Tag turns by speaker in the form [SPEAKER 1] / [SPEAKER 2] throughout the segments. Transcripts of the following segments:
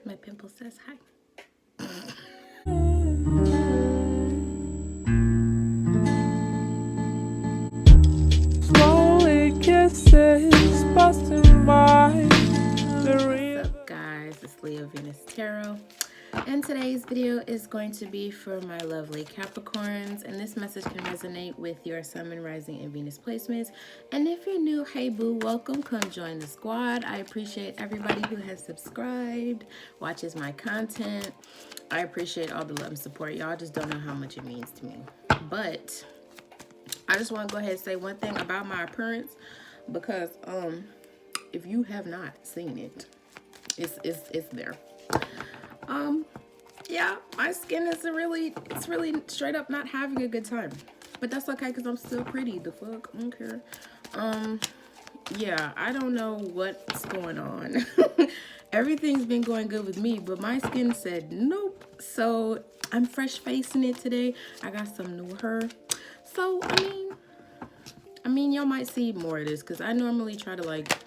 [SPEAKER 1] My pimple says hi.
[SPEAKER 2] Slowly kisses busting by the
[SPEAKER 1] What's up, guys? It's LeoVenusTarot, and today's video is going to be for my lovely Capricorns, and this message can resonate with your Sun, Moon, Rising, and Venus placements. And if you're new, hey boo, welcome. Come join the squad. I appreciate everybody who has subscribed, watches my content. I appreciate all the love and support. Y'all just don't know how much it means to me. But I just want to go ahead and say one thing about my appearance, because if you have not seen it, it's there. Yeah, my skin is really straight up not having a good time, but that's okay because I'm still pretty. The fuck, I don't care. Yeah, I don't know what's going on. Everything's been going good with me, but my skin said nope. So I'm fresh facing it today. I got some new hair. So I mean, y'all might see more of this because I normally try to like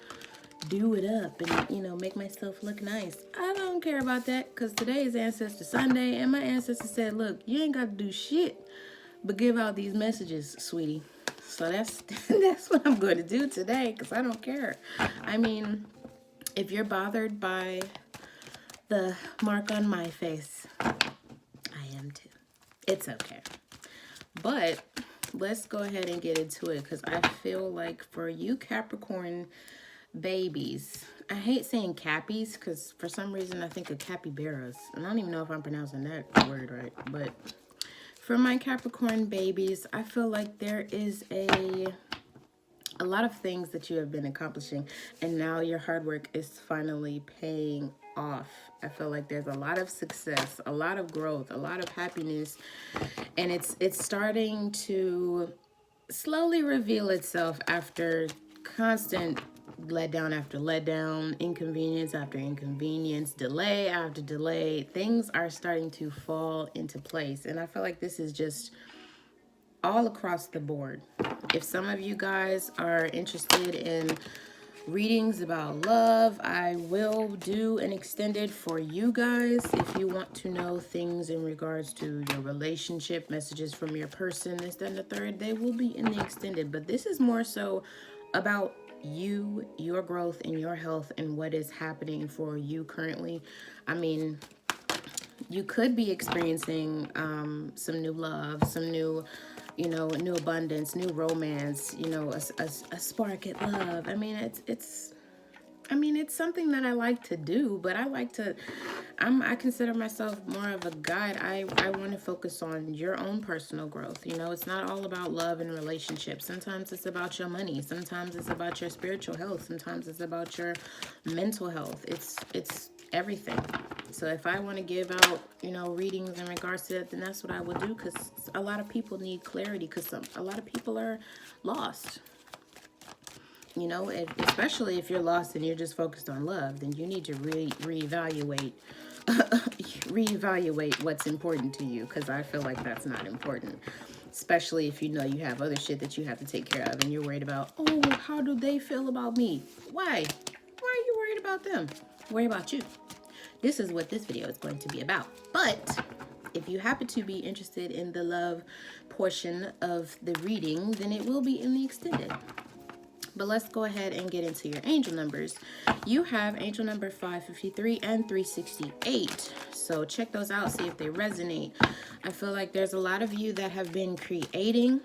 [SPEAKER 1] do it up and, you know, make myself look nice. I don't care about that because today is Ancestor Sunday and my ancestor said, look, you ain't got to do shit but give out these messages, sweetie. So that's that's what I'm going to do today because I don't care. I mean, if you're bothered by the mark on my face, I am too. It's okay. But let's go ahead and get into it because I feel like for you Capricorn babies, I hate saying cappies because for some reason I think of capybaras. And I don't even know if I'm pronouncing that word right. But for my Capricorn babies, I feel like there is a lot of things that you have been accomplishing and now your hard work is finally paying off. I feel like there's a lot of success, a lot of growth, a lot of happiness, and it's starting to slowly reveal itself after constant letdown after letdown, inconvenience after inconvenience, delay after delay. Things are starting to fall into place, and I feel like this is just all across the board. If some of you guys are interested in readings about love, I will do an extended for you guys. If you want to know things in regards to your relationship, messages from your person, this, that, and the third, they will be in the extended. But this is more so about you, your growth, and your health, and what is happening for you currently. I mean, you could be experiencing some new love, some new, you know, new abundance, new romance, you know, a spark at love. I mean, it's something that I like to do, but I consider myself more of a guide. I want to focus on your own personal growth. You know, it's not all about love and relationships. Sometimes it's about your money. Sometimes it's about your spiritual health. Sometimes it's about your mental health. It's everything. So if I want to give out, you know, readings in regards to that, then that's what I will do because a lot of people need clarity because a lot of people are lost. You know, especially if you're lost and you're just focused on love, then you need to reevaluate what's important to you, because I feel like that's not important. Especially if you know you have other shit that you have to take care of and you're worried about, oh, how do they feel about me? Why? Why are you worried about them? Worry about you. This is what this video is going to be about. But if you happen to be interested in the love portion of the reading, then it will be in the extended. But let's go ahead and get into your angel numbers. You have angel number 553 and 368. So check those out, see if they resonate. I feel like there's a lot of you that have been creating.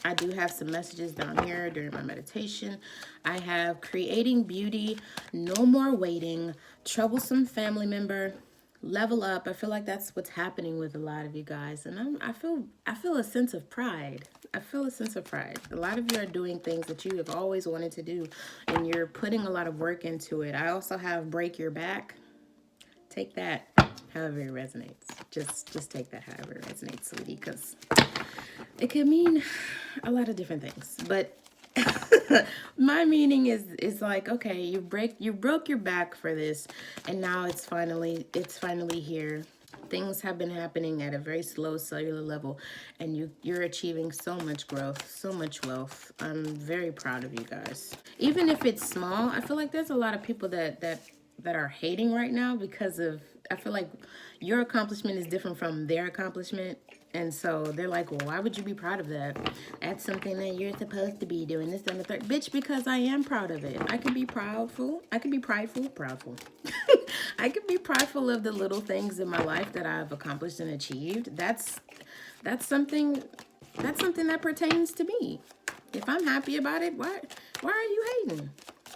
[SPEAKER 1] I do have some messages down here during my meditation. I have creating beauty, no more waiting, troublesome family member, level up. I feel like that's what's happening with a lot of you guys, and I feel a sense of pride. I feel a sense of pride. A lot of you are doing things that you have always wanted to do, and you're putting a lot of work into it. I also have break your back. Take that however it resonates. Just take that however it resonates, sweetie, because it could mean a lot of different things. But my meaning is like, okay, you broke your back for this, and now it's finally here. Things have been happening at a very slow cellular level, and you're achieving so much growth, so much wealth. I'm very proud of you guys. Even if it's small, I feel like there's a lot of people that are hating right now because of I feel like your accomplishment is different from their accomplishment. And so they're like, well, why would you be proud of that? That's something that you're supposed to be doing. This, and the third. Bitch, because I am proud of it. I can be proudful. I can be proudful. I can be prideful of the little things in my life that I've accomplished and achieved. That's something that pertains to me. If I'm happy about it, why are you hating?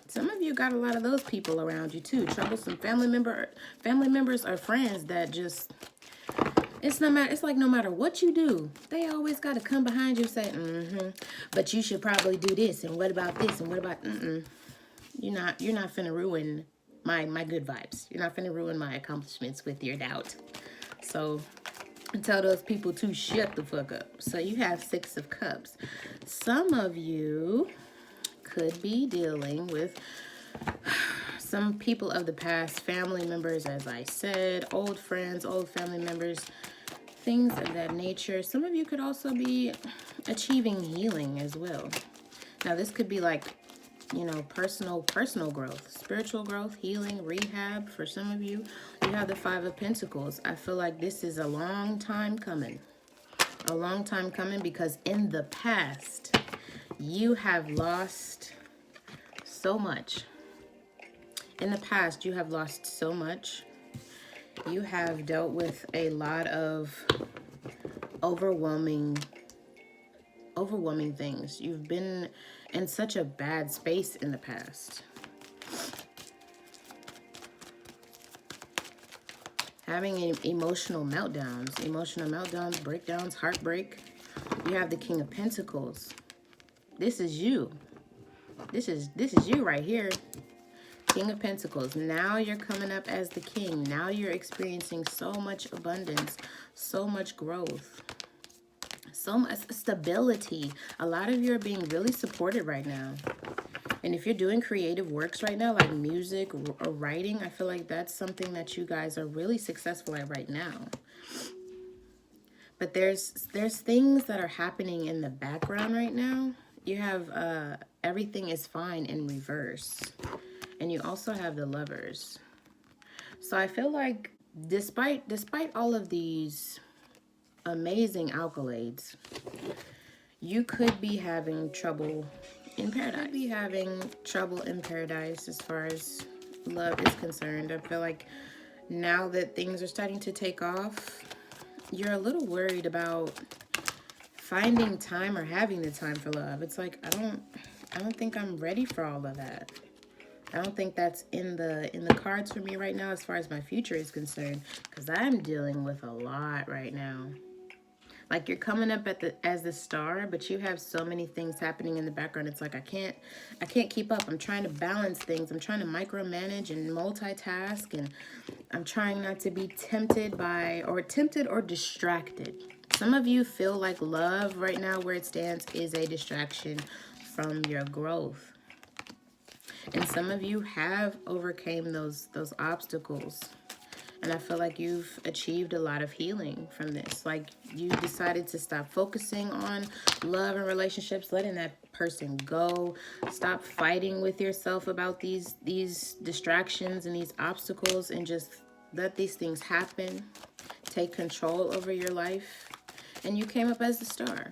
[SPEAKER 1] Some of you got a lot of those people around you too. Troublesome family members or friends that just, it's like no matter what you do, they always got to come behind you and say, but you should probably do this, and what about this, and what about You're not finna ruin my good vibes. You're not finna ruin my accomplishments with your doubt. So tell those people to shut the fuck up. So you have 6 of Cups. Some of you could be dealing with some people of the past, family members, as I said, old friends, old family members, things of that nature. Some of you could also be achieving healing as well. Now, this could be like, you know, personal growth, spiritual growth, healing, rehab. For some of you, you have the 5 of Pentacles. I feel like this is a long time coming. A long time coming, because in the past, you have lost so much. In the past, you have lost so much. You have dealt with a lot of overwhelming things. You've been in such a bad space in the past. Having emotional meltdowns, breakdowns, heartbreak. You have the King of Pentacles. This is you. This is you right here. King of Pentacles. Now you're coming up as the king. Now you're experiencing so much abundance, so much growth, so much stability. A lot of you are being really supported right now. And if you're doing creative works right now, like music or writing, I feel like that's something that you guys are really successful at right now. But there's things that are happening in the background right now. You have everything is fine in reverse. And you also have the Lovers. So I feel like despite all of these amazing accolades, you could be having trouble in paradise. You could be having trouble in paradise as far as love is concerned. I feel like now that things are starting to take off, you're a little worried about finding time or having the time for love. It's like, I don't think I'm ready for all of that. I don't think that's in the cards for me right now as far as my future is concerned, because I'm dealing with a lot right now. Like, you're coming up as the star, but you have so many things happening in the background. It's like I can't keep up. I'm trying to balance things. I'm trying to micromanage and multitask, and I'm trying not to be tempted or distracted. Some of you feel like love right now, where it stands, is a distraction from your growth. And some of you have overcame those obstacles. And I feel like you've achieved a lot of healing from this. Like, you decided to stop focusing on love and relationships, letting that person go. Stop fighting with yourself about these distractions and these obstacles, and just let these things happen. Take control over your life. And you came up as the star.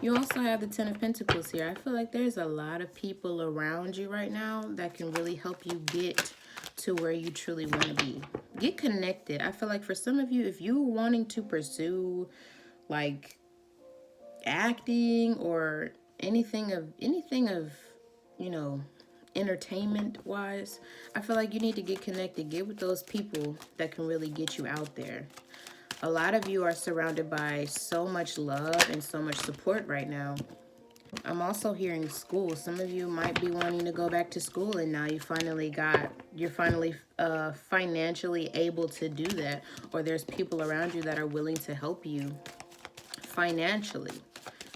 [SPEAKER 1] You also have the 10 of Pentacles here. I feel like there's a lot of people around you right now that can really help you get to where you truly want to be. Get connected. I feel like for some of you, if you're wanting to pursue like acting or anything of, you know, entertainment wise, I feel like you need to get connected. Get with those people that can really get you out there. A lot of you are surrounded by so much love and so much support right now. I'm also hearing school. Some of you might be wanting to go back to school, and now you're finally financially able to do that. Or there's people around you that are willing to help you financially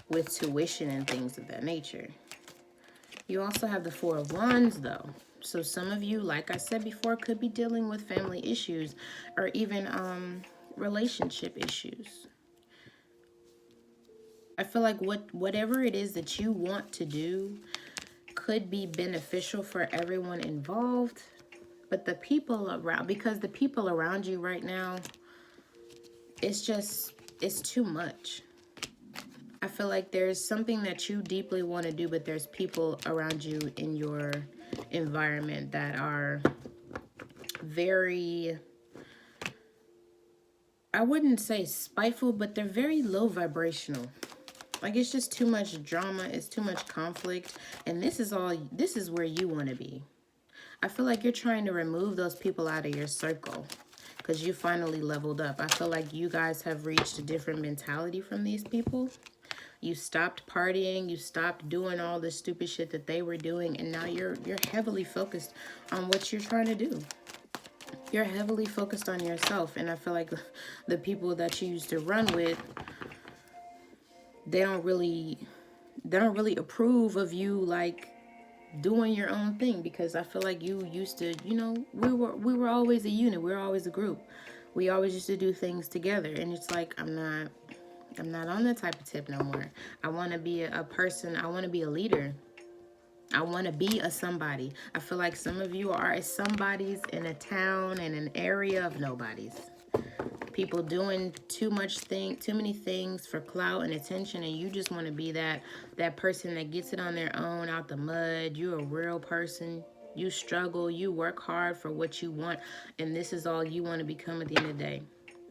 [SPEAKER 1] with tuition and things of that nature. You also have the 4 of Wands though. So some of you, like I said before, could be dealing with family issues or even relationship issues. I feel like whatever it is that you want to do could be beneficial for everyone involved. But the people around, because the people around you right now, it's too much. I feel like there's something that you deeply want to do, but there's people around you in your environment that are very, I wouldn't say spiteful, but they're very low vibrational. Like, it's just too much drama, it's too much conflict, and this is where you want to be. I feel like you're trying to remove those people out of your circle because you finally leveled up. I feel like you guys have reached a different mentality from these people. You stopped partying, you stopped doing all the stupid shit that they were doing, and now you're heavily focused on what you're trying to do. You're heavily focused on yourself, and I feel like the people that you used to run with, they don't really approve of you, like, doing your own thing, because I feel like you used to, you know, we were always a unit, we were always a group. We always used to do things together, and it's like I'm not on that type of tip no more. I want to be a person. I want to be a leader. I want to be a somebody. I feel like some of you are somebodies in a town and an area of nobodies. People doing too many things for clout and attention, and you just want to be that person that gets it on their own out the mud. You're a real person. You struggle. You work hard for what you want, and this is all you want to become at the end of the day.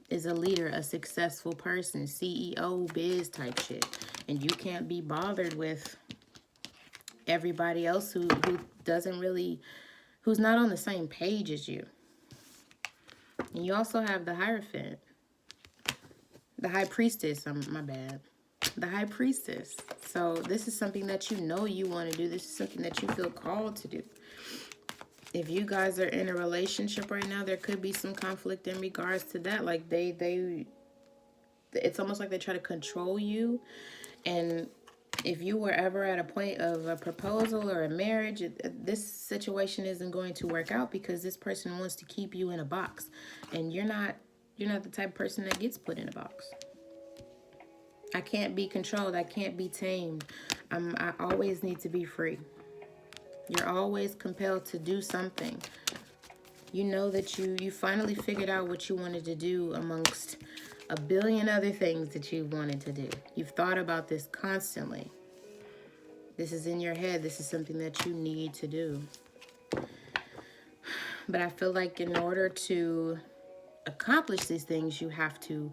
[SPEAKER 1] Is a leader, a successful person, CEO, biz type shit. And you can't be bothered with everybody else who doesn't really, who's not on the same page as you. And you also have the Hierophant. The High Priestess, my bad. The High Priestess. So this is something that you know you want to do. This is something that you feel called to do. If you guys are in a relationship right now, there could be some conflict in regards to that. Like it's almost like they try to control you. And if you were ever at a point of a proposal or a marriage, this situation isn't going to work out because this person wants to keep you in a box. And you're not the type of person that gets put in a box. I can't be controlled. I can't be tamed. I always need to be free. You're always compelled to do something. You know that you finally figured out what you wanted to do amongst a billion other things that you wanted to do. You've thought about this constantly. This is in your head. This is something that you need to do. But I feel like in order to accomplish these things, you have to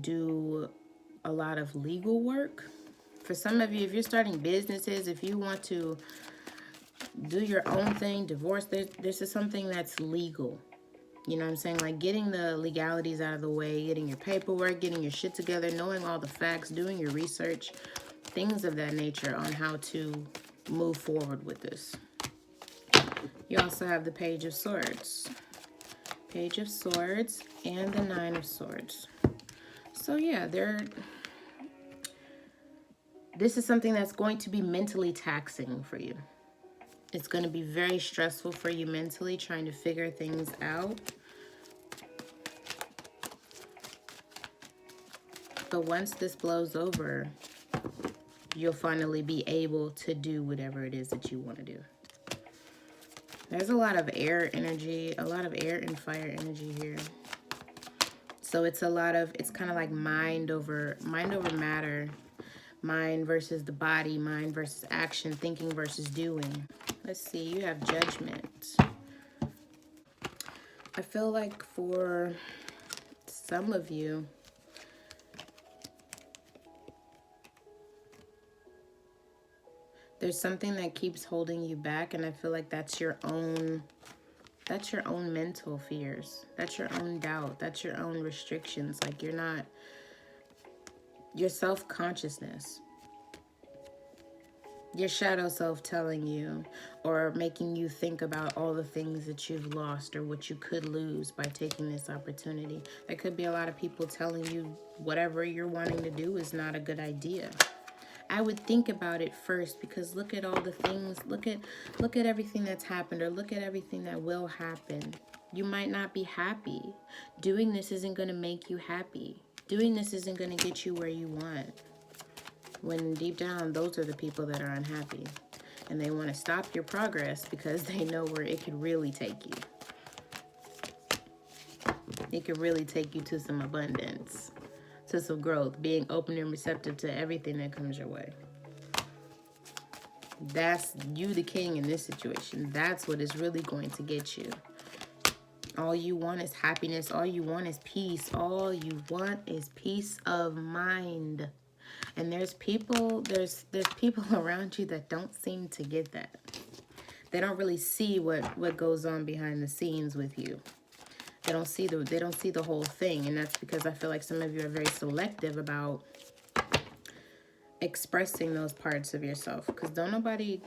[SPEAKER 1] do a lot of legal work. For some of you, if you're starting businesses, if you want to do your own thing, divorce, this is something that's legal. You know what I'm saying? Like getting the legalities out of the way, getting your paperwork, getting your shit together, knowing all the facts, doing your research, things of that nature on how to move forward with this. You also have the Page of Swords. Page of Swords and the Nine of Swords. So yeah, this is something that's going to be mentally taxing for you. It's going to be very stressful for you mentally, trying to figure things out. But once this blows over, you'll finally be able to do whatever it is that you want to do. There's a lot of air energy, a lot of air and fire energy here. So it's kind of like mind over matter. Mind versus the body, mind versus action, thinking versus doing. Let's see, you have Judgment. I feel like for some of you, there's something that keeps holding you back, and I feel like that's your own mental fears. That's your own doubt. That's your own restrictions. Like your self-consciousness. Your shadow self telling you or making you think about all the things that you've lost or what you could lose by taking this opportunity. There could be a lot of people telling you whatever you're wanting to do is not a good idea. I would think about it first, because look at all the things, look at everything that's happened, or look at everything that will happen. You might not be happy. Doing this isn't going to make you happy. Doing this isn't going to get you where you want. When deep down, those are the people that are unhappy. And they want to stop your progress because they know where it could really take you. It could really take you to some abundance, to some growth, being open and receptive to everything that comes your way. That's you, the king, in this situation. That's what is really going to get you. All you want is happiness. All you want is peace. All you want is peace of mind. And there's people around you that don't seem to get that. They don't really see what goes on behind the scenes with you. They don't see the whole thing, and that's because I feel like some of you are very selective about expressing those parts of yourself, because don't nobody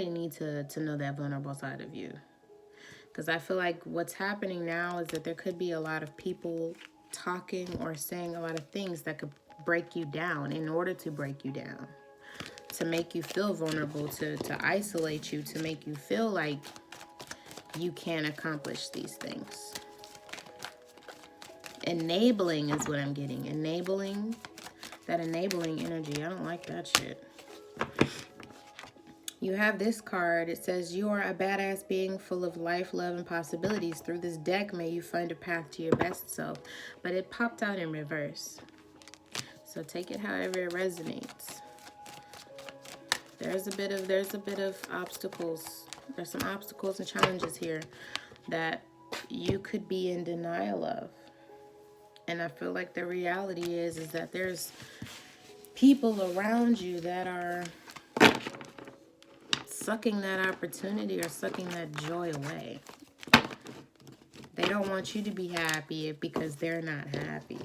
[SPEAKER 1] need to know that vulnerable side of you. Because I feel like what's happening now is that there could be a lot of people talking or saying a lot of things that could break you down in order to break you down, to make you feel vulnerable, to isolate you, to make you feel like you can't accomplish these things. Enabling is what I'm getting. Enabling. That enabling energy. I don't like that shit. You have this card. It says, you are a badass being full of life, love, and possibilities. Through this deck, may you find a path to your best self. But it popped out in reverse. So take it however it resonates. There's a bit of obstacles. There's some obstacles and challenges here that you could be in denial of. And I feel like the reality is that there's people around you that are sucking that opportunity or sucking that joy away. They don't want you to be happy because they're not happy.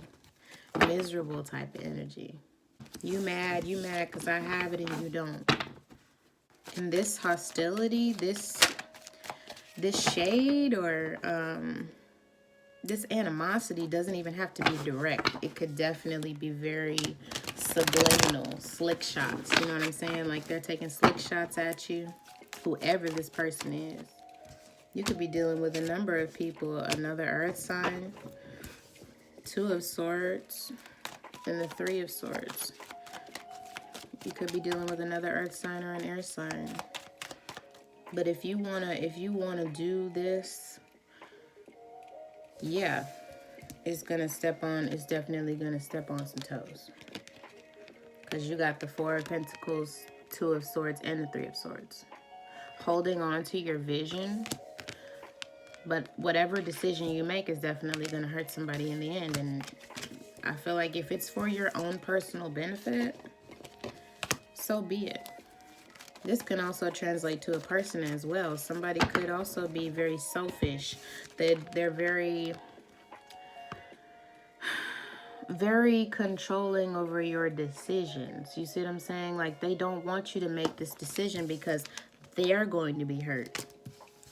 [SPEAKER 1] Miserable type of energy. You mad because I have it and you don't. And this hostility, this shade or this animosity doesn't even have to be direct. It could definitely be very subliminal, slick shots. You know what I'm saying? Like they're taking slick shots at you, whoever this person is. You could be dealing with a number of people. Another earth sign, 2 of Swords, and the 3 of Swords. You could be dealing with another earth sign or an air sign. But if you wanna do this, yeah, it's definitely gonna step on some toes. Because you got the 4 of Pentacles, 2 of Swords, and the 3 of Swords. Holding on to your vision. But whatever decision you make is definitely gonna hurt somebody in the end. And I feel like if it's for your own personal benefit, so be it. This can also translate to a person as well. Somebody could also be very selfish. They're very, very controlling over your decisions. You see what I'm saying? Like they don't want you to make this decision because they're going to be hurt.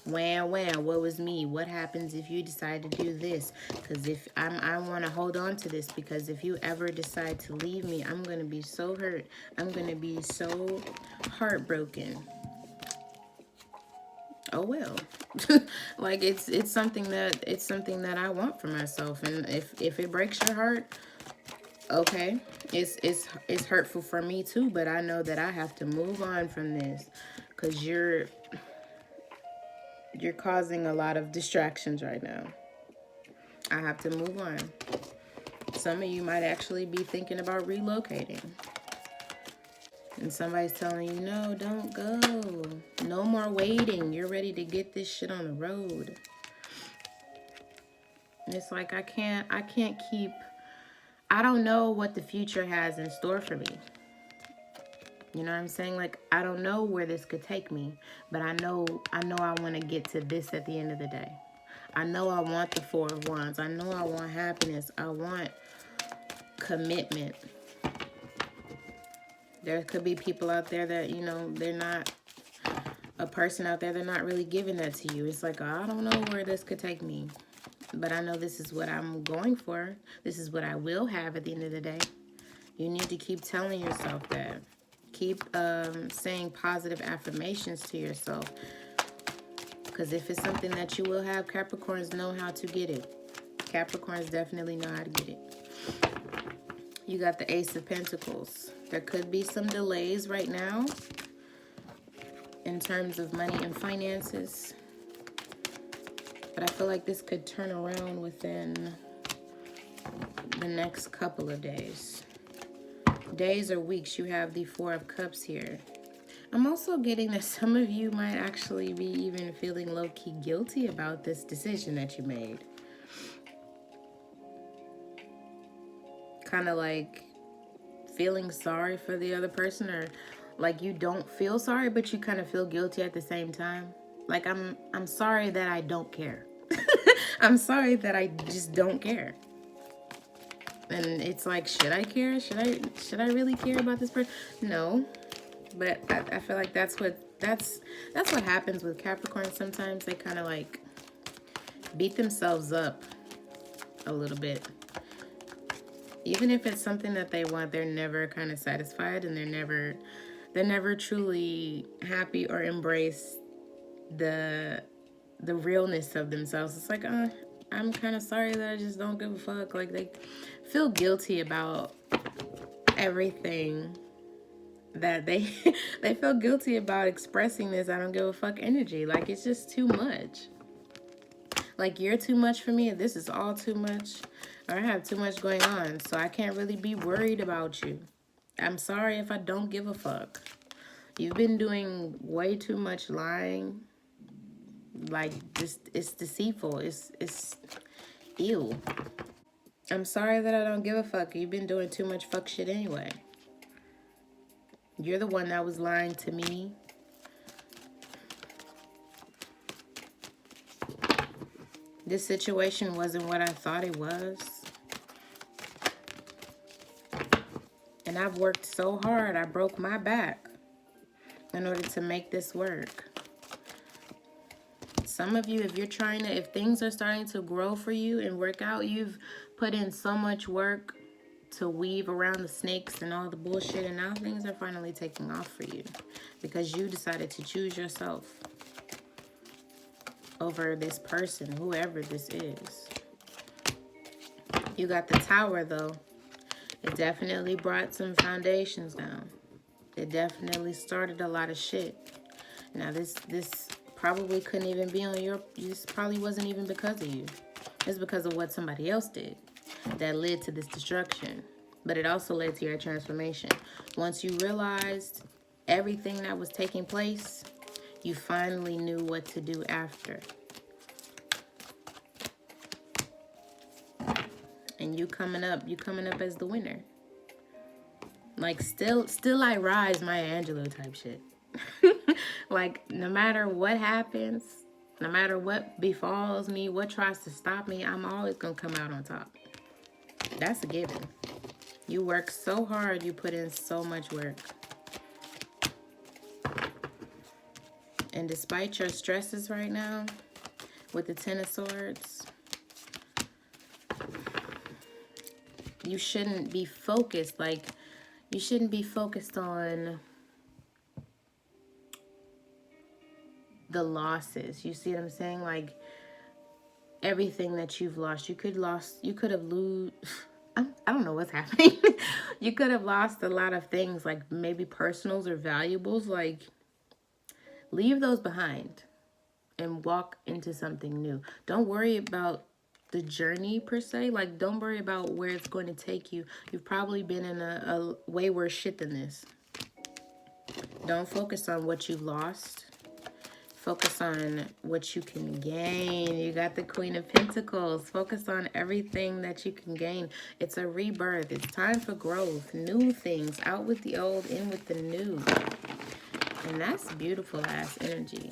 [SPEAKER 1] Wham, what was me? What happens if you decide to do this? Because if I want to hold on to this, because if you ever decide to leave me, I'm going to be so hurt. I'm going to be so heartbroken. Oh well. Like it's something that I want for myself, and if it breaks your heart, okay, it's hurtful for me too, but I know that I have to move on from this because you're causing a lot of distractions right now. I have to move on. Some of you might actually be thinking about relocating. And somebody's telling you, no, don't go. No more waiting. You're ready to get this shit on the road. And it's like, I can't keep, I don't know what the future has in store for me. You know what I'm saying? Like, I don't know where this could take me, but I know I want to get to this at the end of the day. I know I want the 4 of Wands. I know I want happiness. I want commitment. There could be people out there that, you know, they're not a person out there. They're not really giving that to you. It's like, I don't know where this could take me, but I know this is what I'm going for. This is what I will have at the end of the day. You need to keep telling yourself that. Keep saying positive affirmations to yourself. Because if it's something that you will have, Capricorns know how to get it. Capricorns definitely know how to get it. You got the Ace of Pentacles. There could be some delays right now. in terms of money and finances. But I feel like this could turn around within the next couple of days. Days or weeks. You have the Four of Cups here. I'm also getting that some of you might actually be even feeling low-key guilty about this decision that you made. Kind of like feeling sorry for the other person, or like you don't feel sorry, but you kind of feel guilty at the same time. Like, I'm sorry that I don't care. I'm sorry that I just don't care. And it's like, should I care? Should I really care about this person? No. But I feel like that's what happens with Capricorn. Sometimes they kind of like beat themselves up a little bit. Even if it's something that they want, they're never kind of satisfied, and they're never truly happy or embrace the realness of themselves. It's like, I'm kind of sorry that I just don't give a fuck. Like, they feel guilty about everything that they feel guilty about expressing this I don't give a fuck energy. Like, it's just too much. Like, you're too much for me, this is all too much, or I have too much going on, so I can't really be worried about you. I'm sorry if I don't give a fuck. You've been doing way too much lying. Like, it's deceitful. It's ew. I'm sorry that I don't give a fuck. You've been doing too much fuck shit anyway. You're the one that was lying to me. This situation wasn't what I thought it was. And I've worked so hard. I broke my back in order to make this work. Some of you, if things are starting to grow for you and work out, you've put in so much work to weave around the snakes and all the bullshit, and now things are finally taking off for you because you decided to choose yourself over this person, whoever this is. You got the Tower, though. It definitely brought some foundations down. It definitely started a lot of shit. Now, this probably couldn't even be on this probably wasn't even because of you. It's because of what somebody else did that led to this destruction. But it also led to your transformation. Once you realized everything that was taking place, you finally knew what to do after. And you coming up as the winner. Like, still I rise, Maya Angelou type shit. Like, no matter what happens, no matter what befalls me, what tries to stop me, I'm always gonna come out on top. That's a given. You work so hard, you put in so much work. And despite your stresses right now, with the Ten of Swords, you shouldn't be focused. Like, you shouldn't be focused on the losses. You see what I'm saying? Like, everything that you've lost. You could have lost. I don't know what's happening. You could have lost a lot of things, like maybe personals or valuables. Like, leave those behind and walk into something new. Don't worry about the journey per se. Like, don't worry about where it's going to take you. You've probably been in a way worse shit than this. Don't focus on what you've lost. Focus on what you can gain. You got the Queen of Pentacles. Focus on everything that you can gain. It's a rebirth. It's time for growth. New things. Out with the old, in with the new. And that's beautiful ass energy.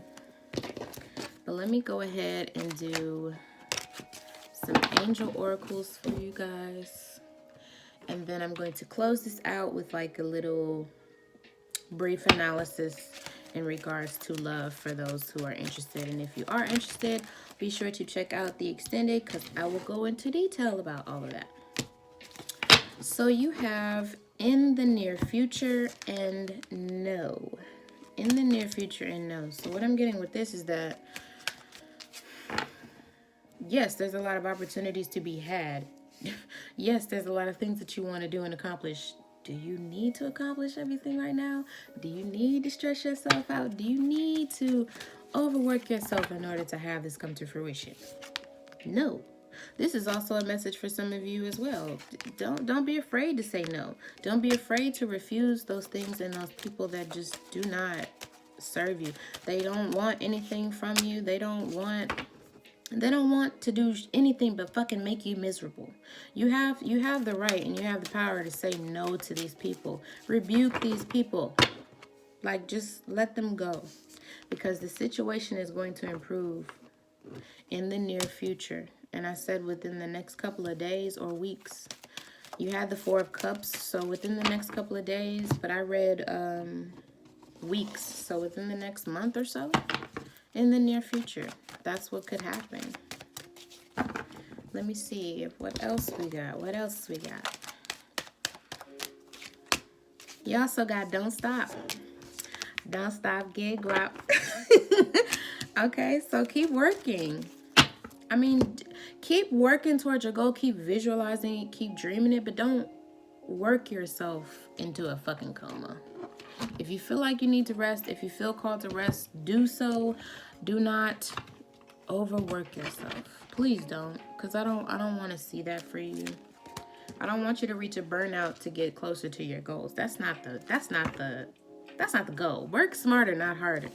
[SPEAKER 1] But let me go ahead and do some angel oracles for you guys. And then I'm going to close this out with like a little brief analysis in regards to love for those who are interested. And if you are interested, be sure to check out the extended, because I will go into detail about all of that. So you have in the near future and no. In the near future and no. So what I'm getting with this is that, yes, there's a lot of opportunities to be had. Yes, there's a lot of things that you want to do and accomplish Do you need to accomplish everything right now? Do you need to stress yourself out? Do you need to overwork yourself in order to have this come to fruition? No. This is also a message for some of you as well. Don't be afraid to say no. Don't be afraid to refuse those things and those people that just do not serve you. They don't want anything from you. They don't want to do anything but fucking make you miserable. You have the right and you have the power to say no to these people. Rebuke these people. Like, just let them go. Because the situation is going to improve in the near future. And I said within the next couple of days or weeks. You had the 4 of Cups, so within the next couple of days. But I read weeks, so within the next month or so. In the near future. That's what could happen. Let me see what else we got. What else we got? You also got don't stop. Don't stop, get guap. Okay, so keep working. I mean, keep working towards your goal. Keep visualizing it. Keep dreaming it. But don't work yourself into a fucking coma. If you feel like you need to rest, if you feel called to rest, do so. Do not overwork yourself. Please don't, because I don't want to see that for you. I don't want you to reach a burnout to get closer to your goals. That's not the goal. Work smarter, not harder,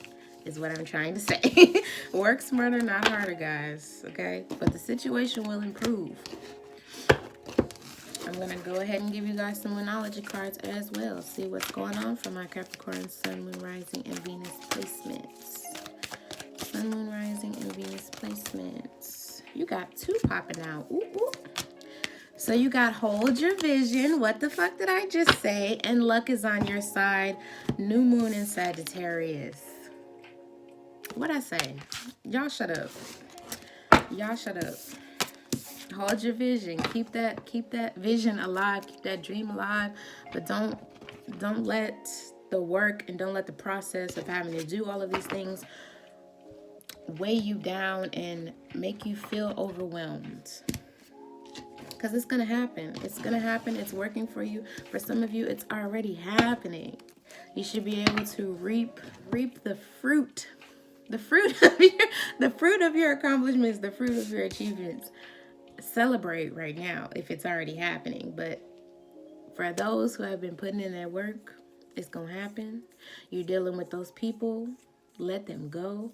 [SPEAKER 1] is what I'm trying to say. Work smarter, not harder, guys. Okay? But the situation will improve. I'm going to go ahead and give you guys some Moonology cards as well. See what's going on for my Capricorn, Sun, Moon, Rising, and Venus placements. Sun, Moon, Rising, and Venus placements. You got 2 popping out. Ooh, ooh. So you got hold your vision. What the fuck did I just say? And luck is on your side. New moon in Sagittarius. What'd I say? Y'all shut up. Y'all shut up. Hold your vision. Keep that vision alive. Keep that dream alive. But don't let the work and don't let the process of having to do all of these things weigh you down and make you feel overwhelmed. Because it's going to happen. It's going to happen. It's working for you. For some of you, it's already happening. You should be able to reap the fruit. The fruit of your accomplishments, the fruit of your achievements. Celebrate right now if it's already happening. But for those who have been putting in their work, it's going to happen. You're dealing with those people. Let them go.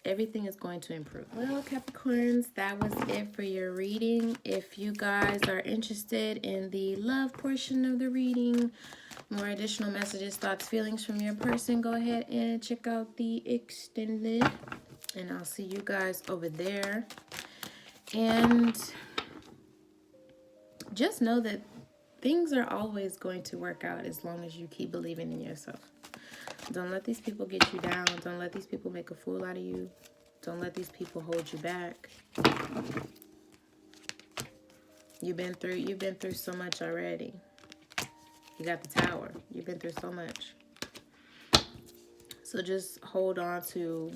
[SPEAKER 1] Everything is going to improve. Well, Capricorns, that was it for your reading. If you guys are interested in the love portion of the reading, more additional messages, thoughts, feelings from your person, go ahead and check out the extended. And I'll see you guys over there. And just know that things are always going to work out as long as you keep believing in yourself. Don't let these people get you down. Don't let these people make a fool out of you. Don't let these people hold you back. You've been through so much already. You got the Tower. You've been through so much. So just hold on to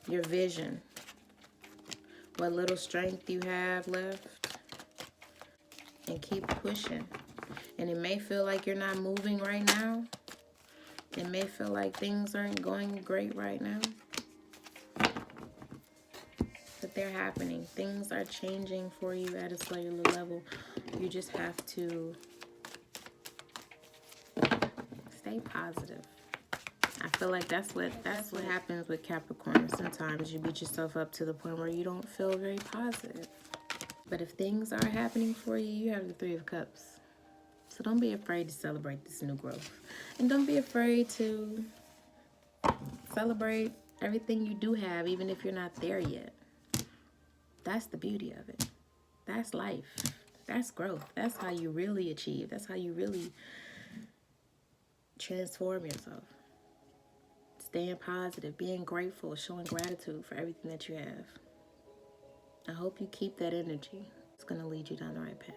[SPEAKER 1] your vision. What little strength you have left. And keep pushing. And it may feel like you're not moving right now. It may feel like things aren't going great right now. But they're happening. Things are changing for you at a cellular level. You just have to stay positive. I feel like that's what happens with Capricorn. Sometimes you beat yourself up to the point where you don't feel very positive. But if things are happening for you, you have the 3 of Cups. So don't be afraid to celebrate this new growth. And don't be afraid to celebrate everything you do have, even if you're not there yet. That's the beauty of it. That's life. That's growth. That's how you really achieve. That's how you really transform yourself. Staying positive, being grateful, showing gratitude for everything that you have. I hope you keep that energy. It's going to lead you down the right path.